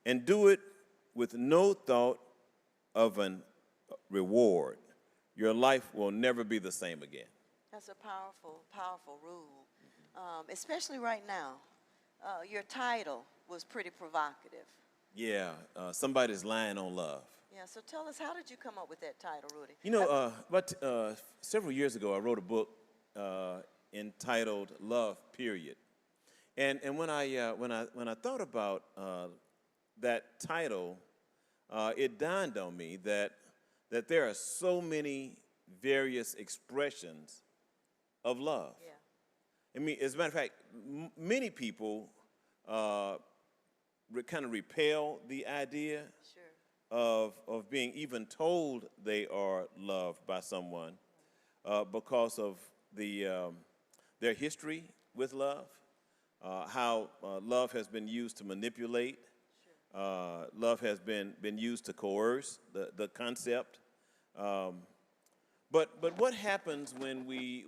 and do it with no thought of an reward, your life will never be the same again. That's a powerful, powerful rule, especially right now. Your title was pretty provocative. Yeah, somebody's lying on love. Yeah, so tell us, how did you come up with that title, Rudy? You know, several years ago, I wrote a book entitled "Love." Period. And when I thought about that title, it dawned on me that there are so many various expressions of love. Yeah. I mean, as a matter of fact, many people kind of repel the idea Sure. of being even told they are loved by someone because of their history with love, how love has been used to manipulate, love has been used to coerce the concept. But what happens when we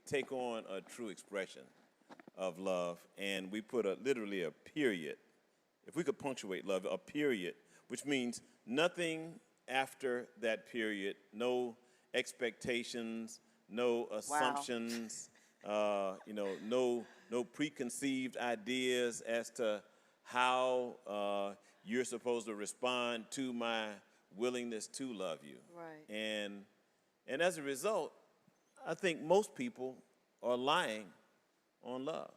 take on a true expression of love and we put literally a period? If we could punctuate love, a period, which means nothing after that period, no expectations, no assumptions, no preconceived ideas as to how you're supposed to respond to my willingness to love you. Right. And as a result, I think most people are lying on love.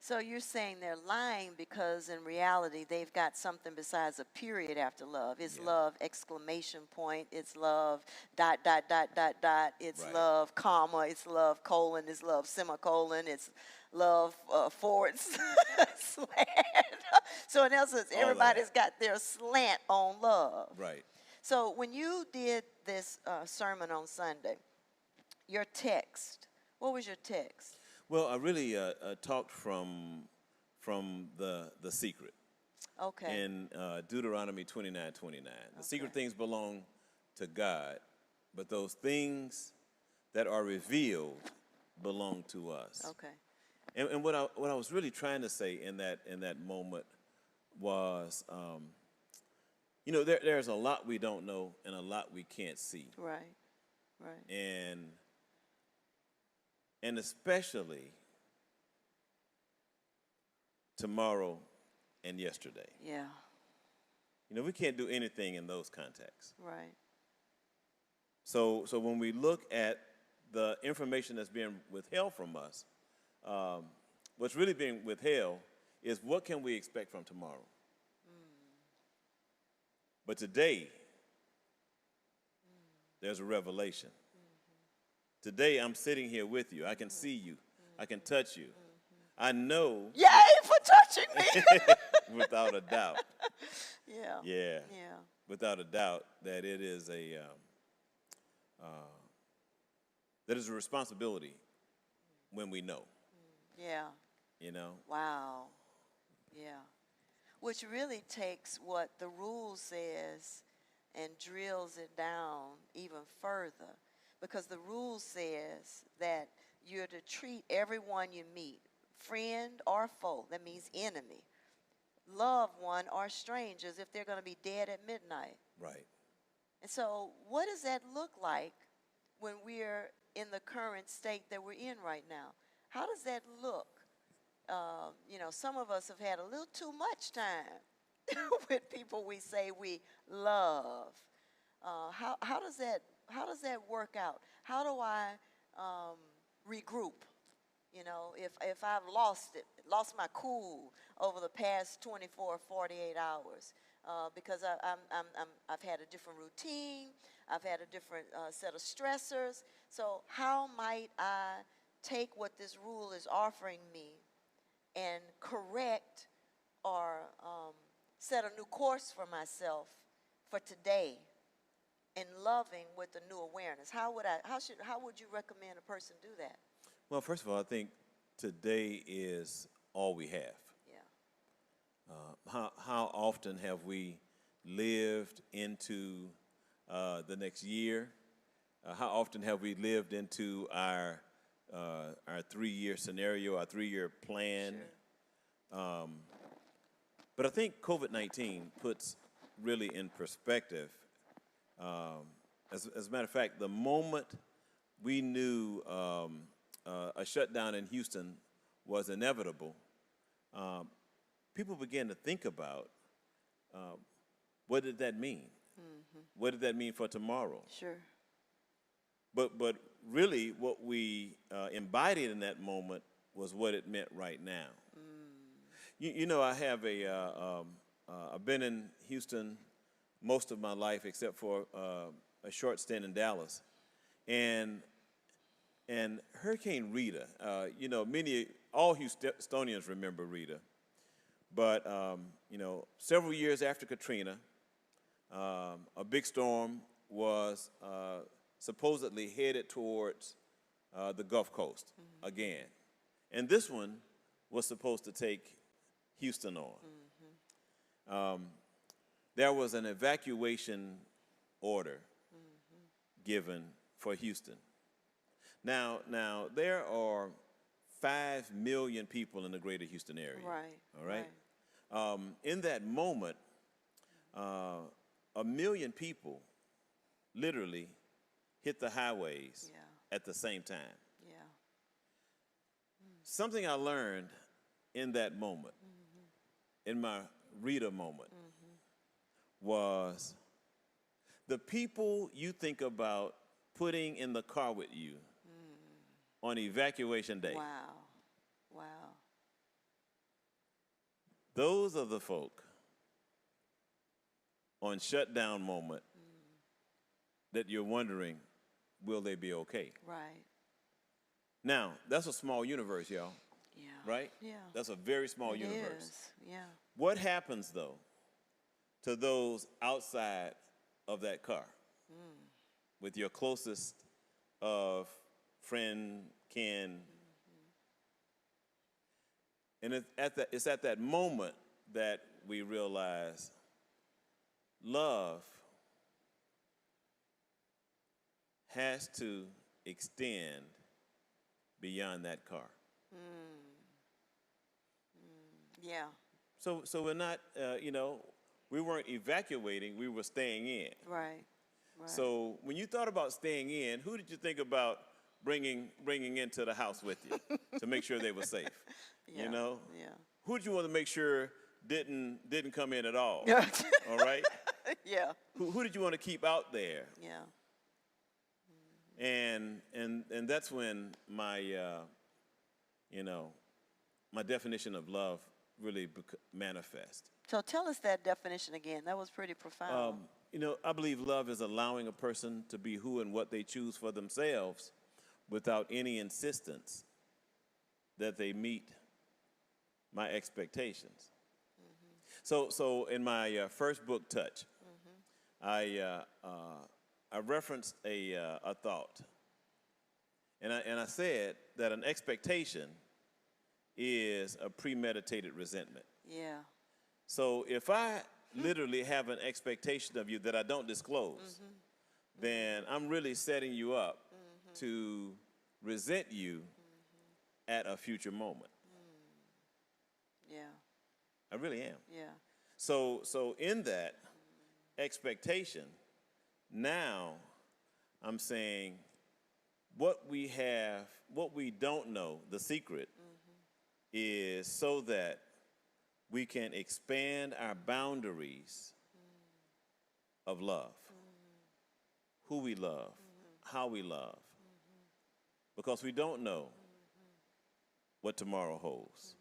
So you're saying they're lying because in reality they've got something besides a period after love. It's love exclamation point. It's love dot dot dot dot dot. It's Right. love comma. It's love colon. It's love semicolon. It's love forward slant. So in essence, All of everybody's that. got their slant on love. Right. So when you did this sermon on Sunday, your text, what was your text? Well, I really talked from the secret Okay. in Deuteronomy 29:29. The secret Okay. things belong to God, but those things that are revealed belong to us. Okay. And what I was really trying to say in that moment was, there's a lot we don't know and a lot we can't see, Right. Right. and especially tomorrow and yesterday. Yeah. We can't do anything in those contexts. Right. So when we look at the information that's being withheld from us, what's really being withheld is what can we expect from tomorrow. But today, there's a revelation. Today, I'm sitting here with you. I can see you. I can touch you. I know Yay for touching me. without a doubt. Yeah. Yeah. Yeah. Without a doubt that it is a responsibility when we know. Yeah. Wow. Yeah. Which really takes what the rule says and drills it down even further. Because the rule says that you're to treat everyone you meet, friend or foe, that means enemy, loved one or stranger, as if they're going to be dead at midnight. Right. And so what does that look like when we're in the current state that we're in right now? How does that look? Some of us have had a little too much time with people we say we love. How does that work out? How do I regroup? If I've lost my cool over the past 24, 48 hours, because I've had a different routine, I've had a different set of stressors. So how might I take what this rule is offering me and correct or set a new course for myself for today in loving with a new awareness? How would you recommend a person do that? Well, first of all, I think today is all we have. Yeah. How often have we lived into the next year? How often have we lived into our 3-year scenario, our 3-year plan? Sure. But I think COVID-19 puts really in perspective, as a matter of fact, the moment we knew a shutdown in Houston was inevitable, people began to think about what did that mean? What did that mean for tomorrow? Sure. But really, what we embodied in that moment was what it meant right now. You know, I have I've been in Houston most of my life, except for a short stint in Dallas, and Hurricane Rita. You know, all Houstonians remember Rita, but you know, several years after Katrina, a big storm was supposedly headed towards the Gulf Coast again. And this one was supposed to take Houston on. There was an evacuation order given for Houston. Now there are 5 million people in the greater Houston area. Right. All right. In that moment, 1 million people literally hit the highways at the same time. Yeah. Something I learned in that moment, in my Rita moment, was the people you think about putting in the car with you on evacuation day. Wow. Wow. Those are the folk on shutdown moment that you're wondering, will they be okay? Right. Now, that's a small universe, y'all, Yeah. right? Yeah. That's a very small It universe. is. Yeah. What happens, though, to those outside of that car with your closest of friend, kin? And it's at that moment that we realize love has to extend beyond that car. Yeah. So we're not, you know, we weren't evacuating, we were staying in. Right. Right. So when you thought about staying in, who did you think about bringing into the house with you to make sure they were safe? Yeah. You know? Yeah. Who did you want to make sure didn't come in at all? Yeah. All right? Yeah. Who did you want to keep out there? Yeah. And that's when my you know, my definition of love really manifests. So tell us that definition again. That was pretty profound. You know, I believe love is allowing a person to be who and what they choose for themselves without any insistence that they meet my expectations. So in my first book, Touch, I referenced a thought, and I said that an expectation is a premeditated resentment. Yeah. So if I literally have an expectation of you that I don't disclose, then I'm really setting you up to resent you at a future moment. Yeah. I really am. Yeah. So in that expectation, now I'm saying what we don't know, the secret, is so that we can expand our boundaries of love, who we love, how we love, because we don't know what tomorrow holds.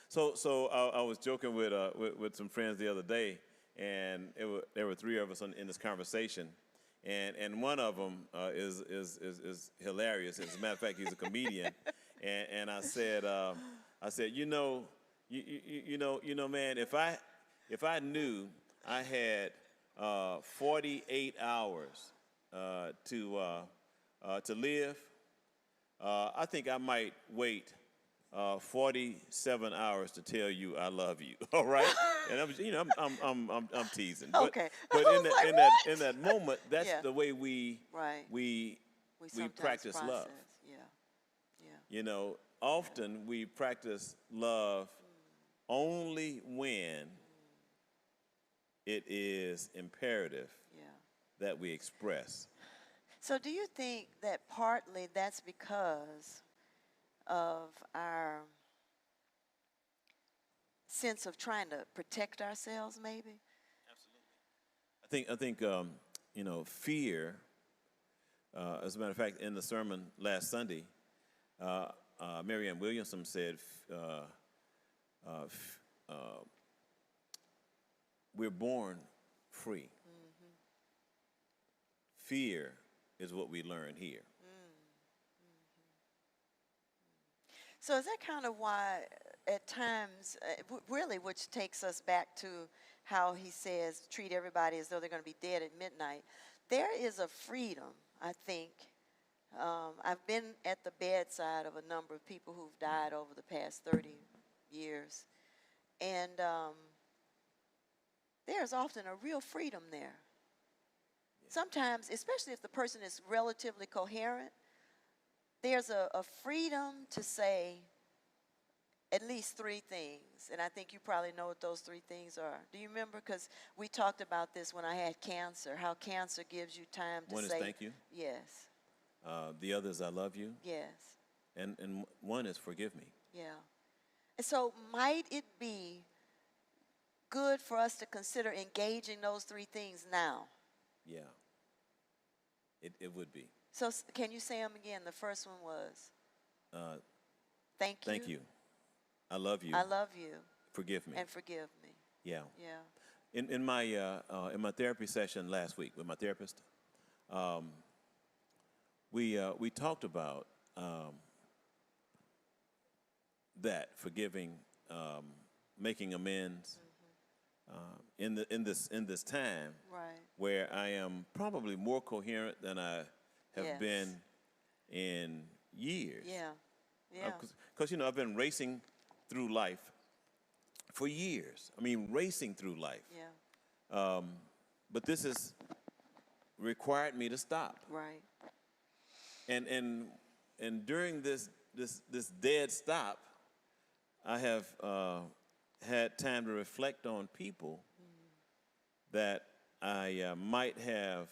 So I was joking with some friends the other day, and there were 3 of us in this conversation, and one of them is hilarious. As a matter of fact, he's a comedian, and I said, you know, man, if I knew I had 48 hours to live, I think I might wait 47 hours to tell you I love you. All right, and I'm teasing. Okay. But in that moment, that's the way we practice love. Yeah. Yeah. You know, often we practice love only when it is imperative Yeah. that we express. So do you think that partly that's because of our sense of trying to protect ourselves, maybe? I think fear. As a matter of fact, in the sermon last Sunday, Marianne Williamson said, "We're born free. Fear is what we learn here." So is that kind of why at times, really, which takes us back to how he says, treat everybody as though they're going to be dead at midnight. There is a freedom, I think. I've been at the bedside of a number of people who've died over the past 30 years. And there's often a real freedom there. Sometimes, especially if the person is relatively coherent, there's a freedom to say at least three things. And I think you probably know what those three things are. Do you remember? Because we talked about this when I had cancer, how cancer gives you time to One say. is thank you. Yes. The other is I love you. Yes. And one is forgive me. Yeah. And so might it be good for us to consider engaging those three things now? Yeah. It would be. So can you say them again? The first one was thank you. Thank you. I love you. I love you. Forgive me. And forgive me. Yeah. Yeah. In my therapy session last week with my therapist, we talked about that forgiving, making amends in this time Right. where I am probably more coherent than I have Yes. been in years. Yeah. Yeah. Because I've been racing through life for years. I mean, racing through life. Yeah. But this has required me to stop. Right. And during this dead stop, I have had time to reflect on people that I might have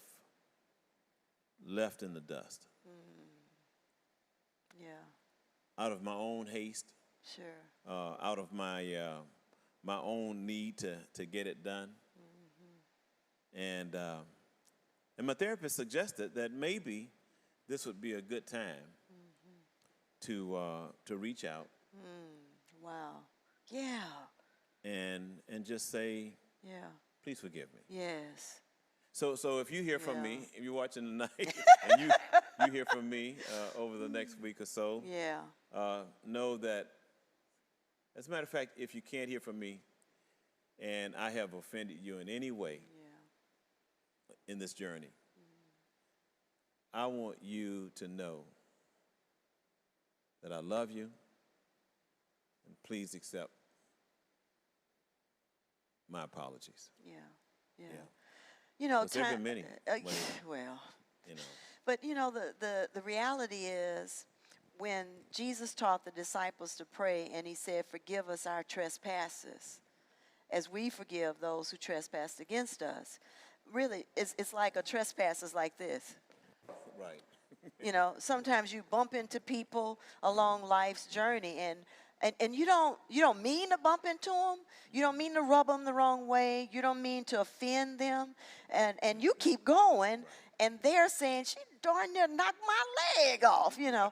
left in the dust Yeah. out of my own haste, Sure. out of my own need to get it done. And my therapist suggested that maybe this would be a good time to reach out Wow. Yeah. and just say, Yeah. please forgive me. Yes. So if you hear from Yeah. me, if you're watching tonight, and you hear from me over the next week or so, Yeah. know that, as a matter of fact, if you can't hear from me and I have offended you in any way Yeah. in this journey, I want you to know that I love you, and please accept my apologies. Yeah. Yeah. Yeah. You know, Because there have been many. well, You know. but the reality is when Jesus taught the disciples to pray and he said, forgive us our trespasses as we forgive those who trespass against us. Really, it's like a trespass is like this. Right. Sometimes you bump into people along life's journey and you don't mean to bump into them. You don't mean to rub them the wrong way. You don't mean to offend them. And you keep going and they're saying, she darn near knocked my leg off, Right.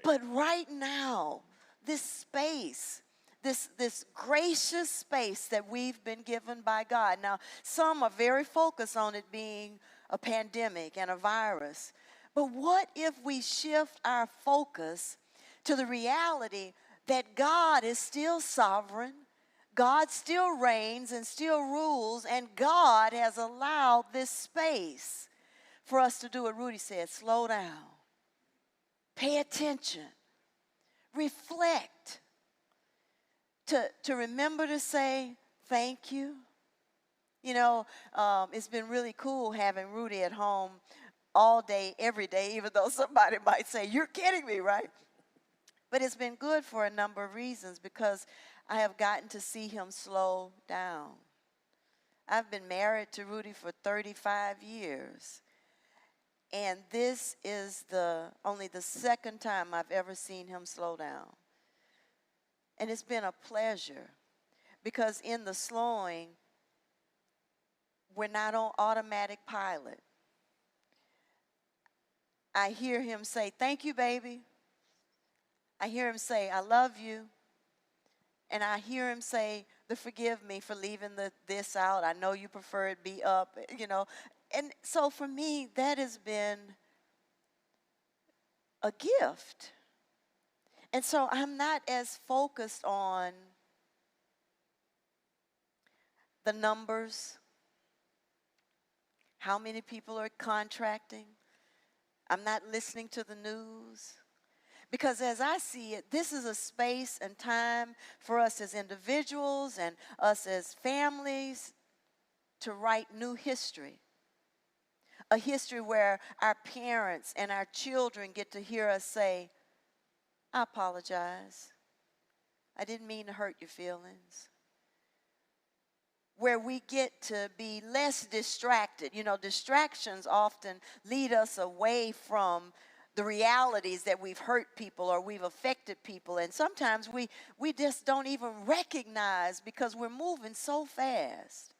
But right now, this space, this gracious space that we've been given by God. Now, some are very focused on it being a pandemic and a virus. But what if we shift our focus to the reality that God is still sovereign, God still reigns and still rules, and God has allowed this space for us to do what Rudy said, slow down, pay attention, reflect, to remember to say thank you. It's been really cool having Rudy at home all day, every day, even though somebody might say, you're kidding me, right? But it's been good for a number of reasons because I have gotten to see him slow down. I've been married to Rudy for 35 years. And this is only the second time I've ever seen him slow down. And it's been a pleasure because in the slowing, we're not on automatic pilot. I hear him say, "Thank you, baby." I hear him say, "I love you." And I hear him say, "Forgive me for leaving this out. I know you prefer it be up," you know. And so for me, that has been a gift. And so I'm not as focused on the numbers, how many people are contracting. I'm not listening to the news. Because as I see it, this is a space and time for us as individuals and us as families to write new history. A history where our parents and our children get to hear us say, "I apologize. I didn't mean to hurt your feelings." Where we get to be less distracted. You know, distractions often lead us away from the realities that we've hurt people or we've affected people. And sometimes we just don't even recognize because we're moving so fast.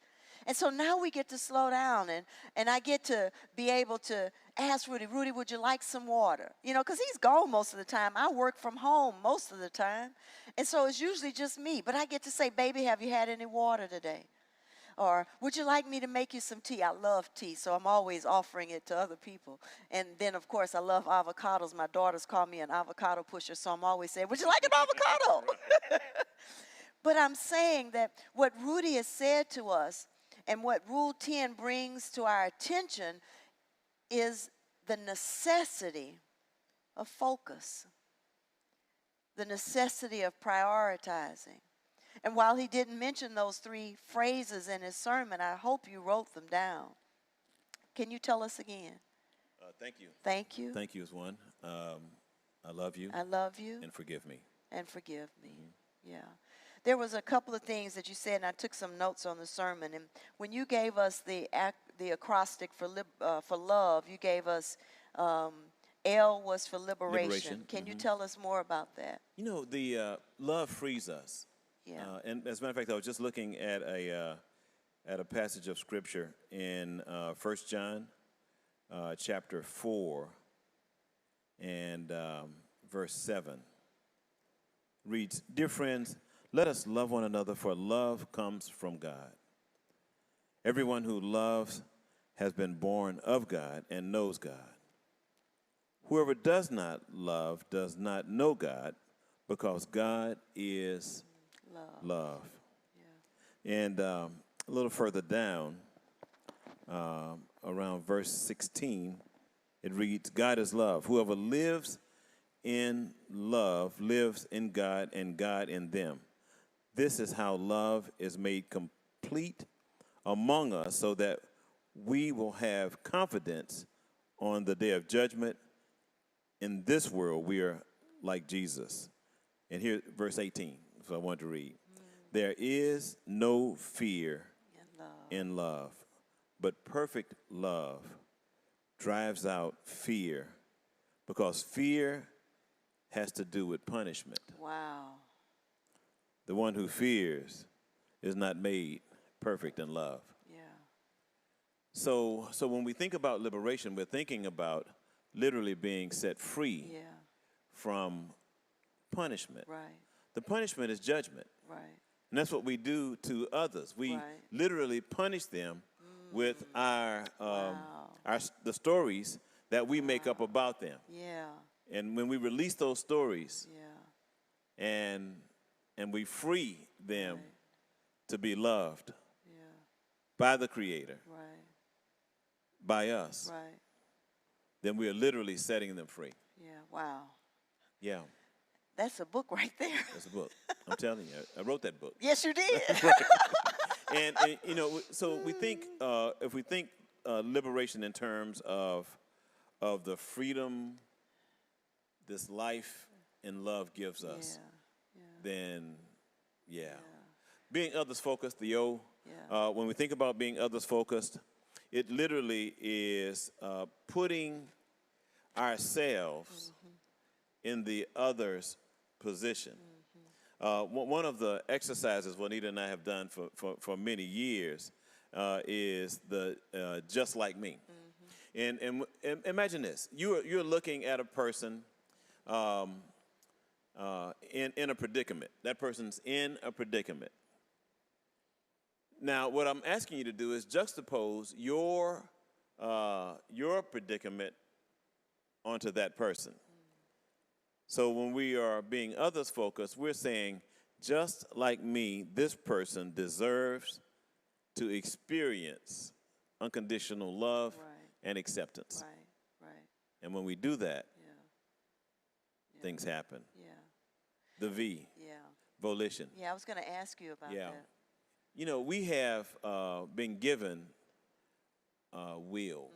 And so now we get to slow down and I get to be able to ask Rudy, "Rudy, would you like some water?" You know, because he's gone most of the time. I work from home most of the time. And so it's usually just me. But I get to say, "Baby, have you had any water today?" Or, "Would you like me to make you some tea?" I love tea, so I'm always offering it to other people. And then, of course, I love avocados. My daughters call me an avocado pusher, so I'm always saying, "Would you like an avocado?" But I'm saying that what Rudy has said to us and what Rule 10 brings to our attention is the necessity of focus, the necessity of prioritizing. And while he didn't mention those three phrases in his sermon, I hope you wrote them down. Can you tell us again? Thank you. Thank you. Thank you is one. I love you. I love you. And forgive me. And forgive me. Mm-hmm. Yeah. There was a couple of things that you said, and I took some notes on the sermon. And when you gave us the acrostic for love, you gave us L was for liberation. Can you tell us more about that? You know, the love frees us. Yeah. And as a matter of fact, I was just looking at a passage of scripture in 1 John chapter 4 and verse 7. Reads, "Dear friends, let us love one another, for love comes from God. Everyone who loves has been born of God and knows God. Whoever does not love does not know God, because God is love." Yeah. And a little further down, around verse 16, it reads, "God is love. Whoever lives in love lives in God and God in them. This is how love is made complete among us, so that we will have confidence on the day of judgment. In this world, we are like Jesus." And here, verse 18, so I wanted to read. "There is no fear in love, but perfect love drives out fear, because fear has to do with punishment." Wow. The one who fears is not made perfect in love. Yeah. So when we think about liberation, we're thinking about literally being set free from punishment. Right. The punishment is judgment. Right. And that's what we do to others. We literally punish them with the stories that we make up about them. Yeah. And when we release those stories, and we free them to be loved by the Creator, by us, then we are literally setting them free. Yeah. Wow. Yeah. That's a book right there. That's a book. I'm telling you, I wrote that book. Yes, you did. And you know, so we think if we think liberation in terms of the freedom this life and love gives us, then Yeah. Being others focused, the O. Yeah. When we think about being others focused, it literally is putting ourselves in the other's position. One of the exercises Juanita and I have done for many years is the just like me. And imagine this: you're looking at a person in a predicament. That person's in a predicament. Now, what I'm asking you to do is juxtapose your predicament onto that person. So when we are being others focused, we're saying, just like me, this person deserves to experience unconditional love and acceptance. Right. And when we do that, Yeah. things happen. Yeah. The V, Yeah. volition. Yeah, I was going to ask you about that. You know, we have been given will.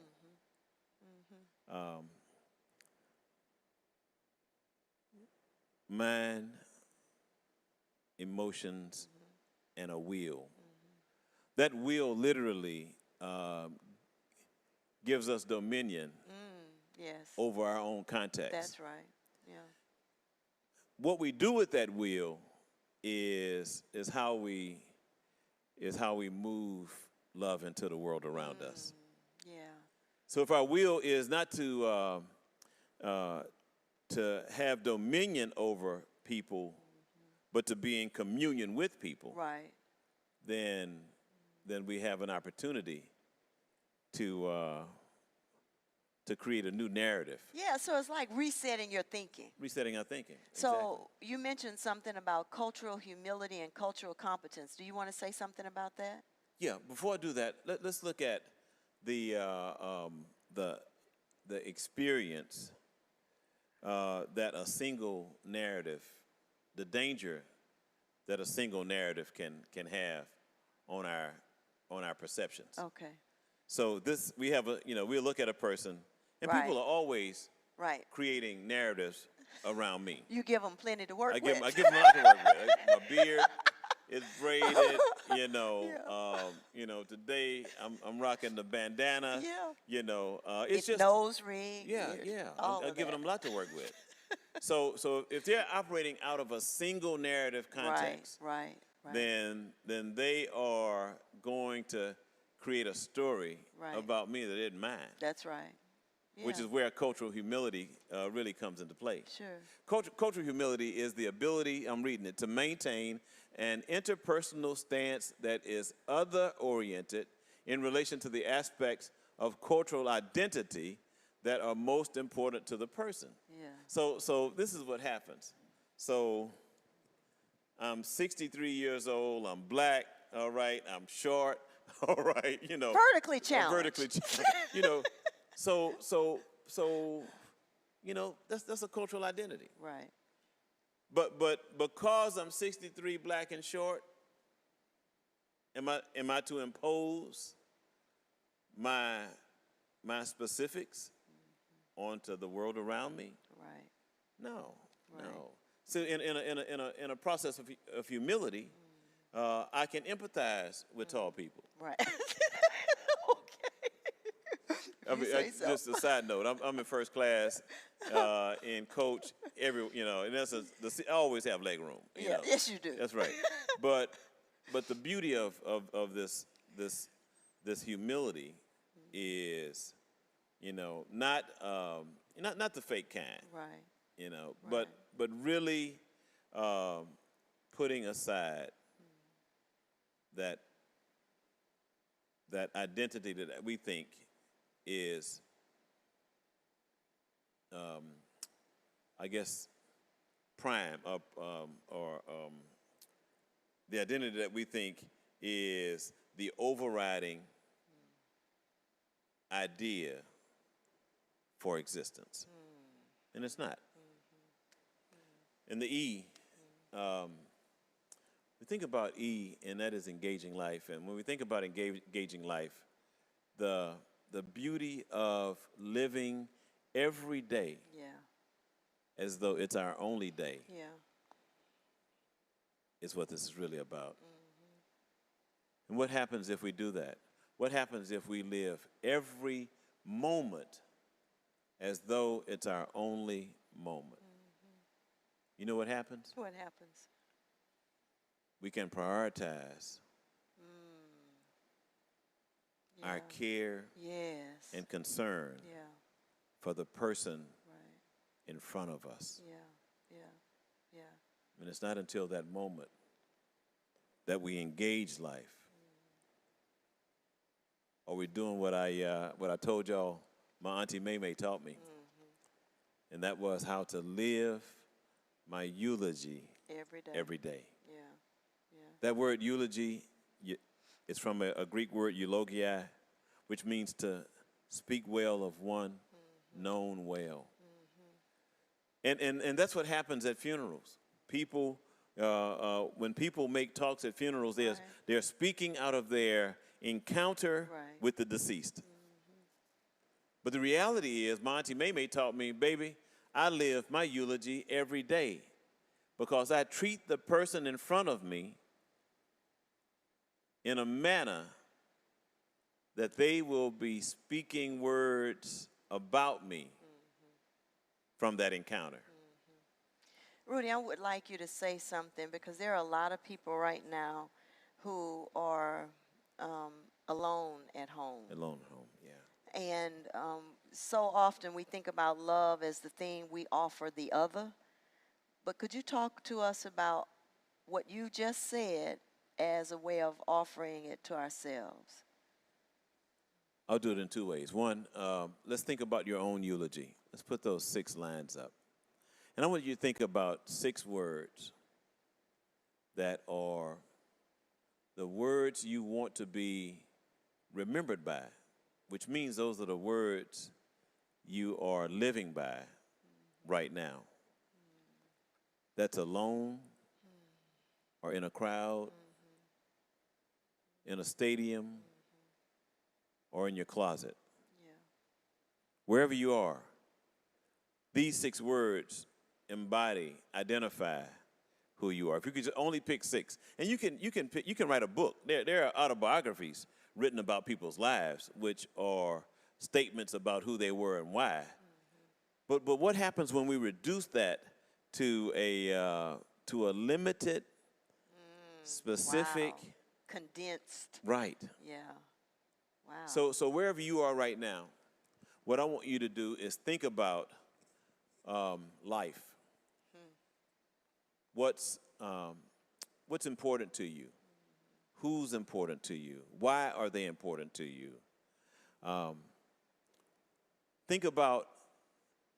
Mind, emotions, and a will. That will literally gives us dominion Yes. over our own context. That's right. Yeah. What we do with that will is how we move love into the world around us. Yeah. So if our will is not to have dominion over people, but to be in communion with people, Right. then we have an opportunity to create a new narrative. Yeah, so it's like resetting your thinking. Resetting our thinking. So Exactly. you mentioned something about cultural humility and cultural competence. Do you want to say something about that? Yeah. Before I do that, let's look at the experience that a single narrative, the danger that a single narrative can have on our perceptions. Okay. So we look at a person, and Right. people are always Right. creating narratives around me. You give them plenty to work I with. give them a lot to work with. My beard is braided, today I'm rocking the bandana. Yeah. It's just nose ring. yeah. All I'm of giving that. them a lot to work with. So if they're operating out of a single narrative context, Right. then they are going to create a story Right. about me that isn't mine. That's right. Yeah. Which is where cultural humility really comes into play. Sure. Cultural humility is the ability, I'm reading it, to maintain an interpersonal stance that is other-oriented in relation to the aspects of cultural identity that are most important to the person. Yeah. So this is what happens. So I'm 63 years old, I'm black, all right, I'm short, all right, Vertically challenged. Vertically challenged, So that's a cultural identity. Right. But because I'm 63, black and short, am I to impose my specifics onto the world around me? Right. No. Right. No. So in a process of humility, I can empathize with tall people. Right. Just a side note, I'm in first class in coach in essence, I always have leg room. Yes, you do. That's right. But the beauty of this humility is, not the fake kind. Right. But really putting aside that identity that we think is, I guess, prime or the identity that we think is the overriding idea for existence. And it's not. And the E, we think about E, and that is engaging life. And when we think about engaging life, the beauty of living every day as though it's our only day Yeah. is what this is really about. And what happens if we do that? What happens if we live every moment as though it's our only moment? You know what happens? What happens? We can prioritize our care Yes. and concern Yeah. for the person Right. in front of us. Yeah. Yeah. Yeah. And it's not until that moment that we engage life. Or we're doing what I told y'all my Auntie May taught me. And that was how to live my eulogy Every day. every day. Yeah. Yeah. That word eulogy, it's from a Greek word eulogy, which means to speak well of one known well. And that's what happens at funerals. People, when people make talks at funerals, they're speaking out of their encounter with the deceased. But the reality is, my Auntie May taught me, baby, I live my eulogy every day because I treat the person in front of me in a manner that they will be speaking words about me from that encounter. Rudy, I would like you to say something because there are a lot of people right now who are alone at home. Alone at home, yeah. And so often we think about love as the thing we offer the other. But could you talk to us about what you just said as a way of offering it to ourselves? I'll do it in two ways. One, let's think about your own eulogy. Let's put those 6 lines up. And I want you to think about 6 words that are the words you want to be remembered by, which means those are the words you are living by right now. That's alone or in a crowd, in a stadium, or in your closet. Yeah. Wherever you are, these 6 words embody, identify who you are. If you could just only pick 6, and you can write a book. There are autobiographies written about people's lives, which are statements about who they were and why. But what happens when we reduce that to a limited, specific, Wow. Condensed. right? Yeah. Wow. So wherever you are right now, what I want you to do is think about life. What's important to you? Who's important to you? Why are they important to you? Think about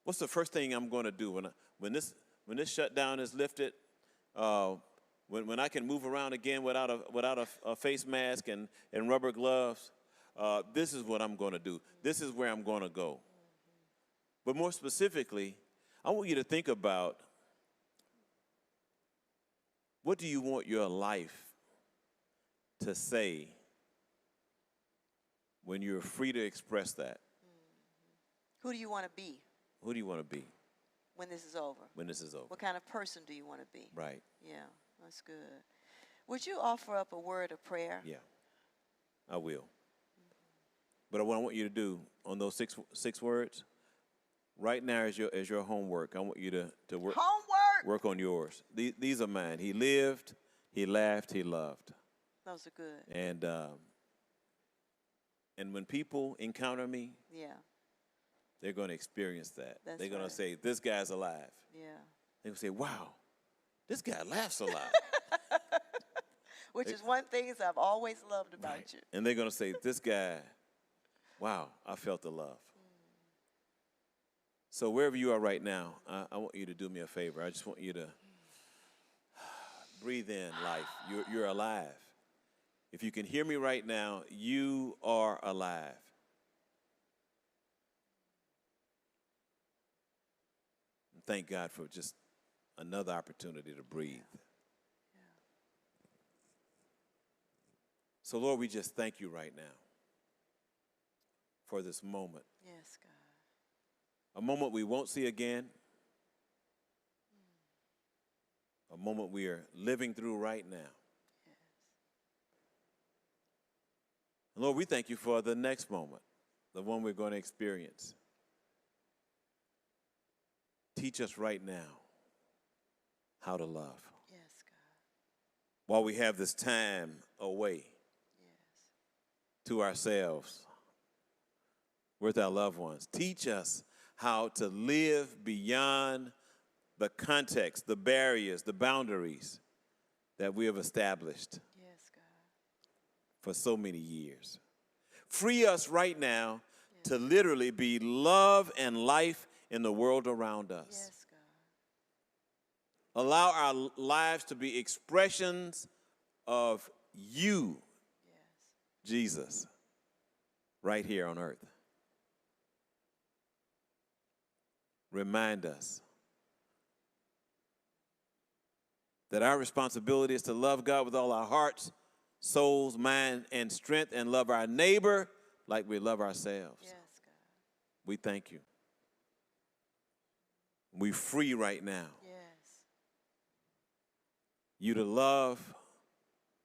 what's the first thing I'm going to do when this shutdown is lifted. When I can move around again without a face mask and rubber gloves. This is what I'm going to do. This is where I'm going to go. But more specifically, I want you to think about, what do you want your life to say when you're free to express that? Who do you want to be Who do you want to be when this is over? when this is over? What kind of person do you want to be? Right. Yeah, that's good. Would you offer up a word of prayer? Yeah, I will. But what I want you to do on those six words, right now is your homework. I want you to work. Homework! Work on yours. These are mine. He lived, he laughed, he loved. Those are good. And when people encounter me, Yeah, they're going to experience that. That's They're going right. to say, this guy's alive. yeah. They're going to say, wow, this guy laughs a lot. Which is one thing that I've always loved about Right. you. And they're going to say, this guy, wow, I felt the love. So wherever you are right now, I want you to do me a favor. I just want you to breathe in life. You're alive. If you can hear me right now, you are alive. And thank God for just another opportunity to breathe. So, Lord, we just thank you right now for this moment. Yes, God. A moment we won't see again. a moment we are living through right now. Yes. And Lord, we thank you for the next moment, the one we're going to experience. Teach us right now how to love. Yes, God. While we have this time away Yes. to ourselves with our loved ones, teach us how to live beyond the context, the barriers, the boundaries that we have established Yes, God. for so many years. Free us right now Yes. to literally be love and life in the world around us. Yes, God. Allow our lives to be expressions of you, Yes. Jesus, right here on earth. Remind us that our responsibility is to love God with all our hearts, souls, mind, and strength, and love our neighbor like we love ourselves. Yes, God. We thank you. We free right now Yes. you to love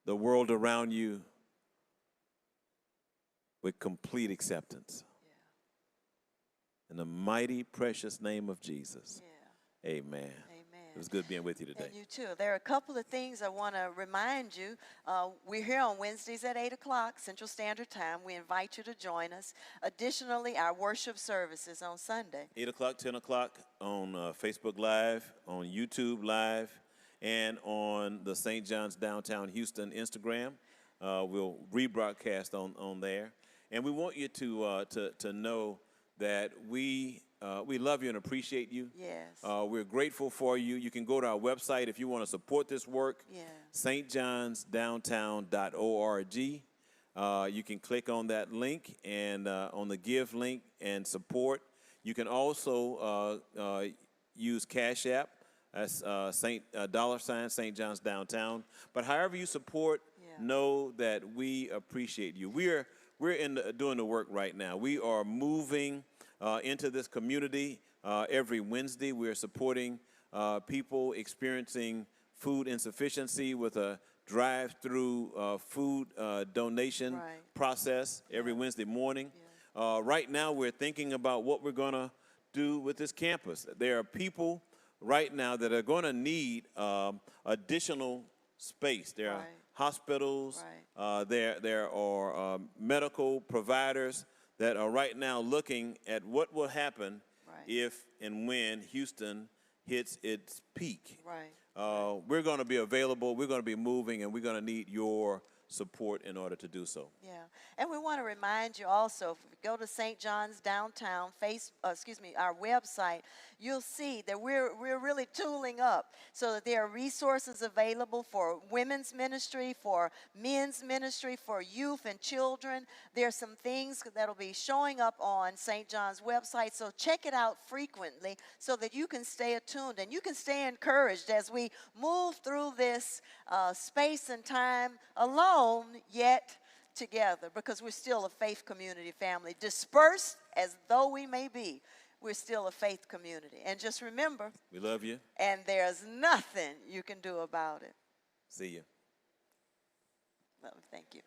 the world around you with complete acceptance. Yeah. In the mighty, precious name of Jesus. Yeah. Amen. Amen. It was good being with you today. And you too. There are a couple of things I want to remind you. We're here on Wednesdays at 8 o'clock Central Standard Time. We invite you to join us. Additionally, our worship services on Sunday. 8 o'clock, 10 o'clock on Facebook Live, on YouTube Live, and on the St. John's Downtown Houston Instagram. We'll rebroadcast on there. And we want you to know that we love you and appreciate you. Yes. We're grateful for you. You can go to our website if you want to support this work, Yeah. stjohnsdowntown.org. You can click on that link and on the give link and support. You can also use Cash App. That's $$ St. John's Downtown. But however you support, know that we appreciate you. We're doing the work right now. We are moving into this community every Wednesday. We're supporting people experiencing food insufficiency with a drive-through food donation process every Wednesday morning. Right now, we're thinking about what we're going to do with this campus. There are people right now that are going to need additional space. There are hospitals. There are medical providers that are right now looking at what will happen if and when Houston hits its peak. We're going to be available, we're going to be moving, and we're going to need your support in order to do so. Yeah, and we want to remind you also, if you go to St. John's Downtown our website, you'll see that we're really tooling up so that there are resources available for women's ministry, for men's ministry, for youth and children. There's some things that'll be showing up on St. John's website, so check it out frequently so that you can stay attuned and you can stay encouraged as we move through this space and time alone, yet together, because we're still a faith community family. Dispersed as though we may be, we're still a faith community. And just remember, we love you. And there's nothing you can do about it. See you. Well, thank you.